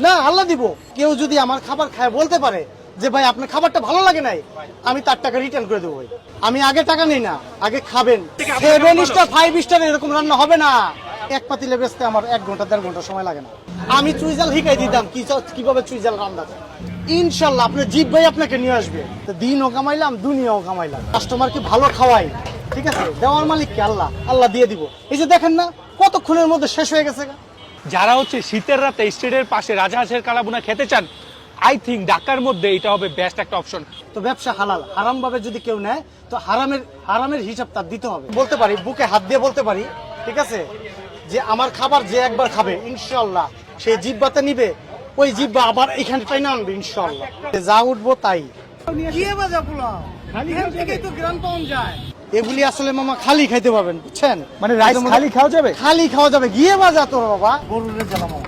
না, আল্লাহ দিব। কেউ যদি আমার খাবার খায় বলতে পারে যে ভাই আপনার খাবারটা ভালো লাগে নাই, আমি তার টাকা রিটার্ন করে দেবো ভাই। আমি আগে টাকা নেই না, আগে খাবেন। 7 স্টার 5 স্টার এরকম রান্না হবে না। এক পাতিলে বেচতে আমার 1 ঘন্টা 1.5 ঘন্টা সময় লাগে না। আমি চুইজাল শিখাই দিতাম কিভাবে চুইজাল রান্না করে। ইনশাল্লাহ আপনার জিভ ভাই আপনাকে নিয়ে আসবে। তো দিনও কামাইলাম, দুনিয়াও কামাইলাম। কাস্টমারকে ভালো খাওয়াই, ঠিক আছে? দেওয়ার মালিক কে? আল্লাহ। আল্লাহ দিয়ে দিব। এই যে দেখেন না, কতক্ষণের মধ্যে শেষ হয়ে গেছে। যারা শীতের রাতে স্ট্রিটের পাশে রাজহাঁসের কালাভুনা খেতে চান, আই থিঙ্ক ঢাকার মধ্যে এটা হবে বেস্ট একটা অপশন। তো ব্যবসা হালাল, হারাম ভাবে যদি কেউ নেয় তো হারামের হিসাব তার দিতে হবে। বলতে পারি, বুকে হাত দিয়ে বলতে পারি, ঠিক আছে, যে আমার খাবার যে একবার খাবে ইনশাআল্লাহ সেই জিব্বাতে নিবে, ওই জিব্বা আবার এখানটাই না আনবে ইনশাআল্লাহ। যা উঠবো তাই। এগুলি আসলে মামা খালি খাইতে পারবেন, বুঝছেন? মানে রাইস খালি খাওয়া যাবে? খালি খাওয়া যাবে। গিয়ে বাজা তোর বাবা গরুরের জ্বালা মামা।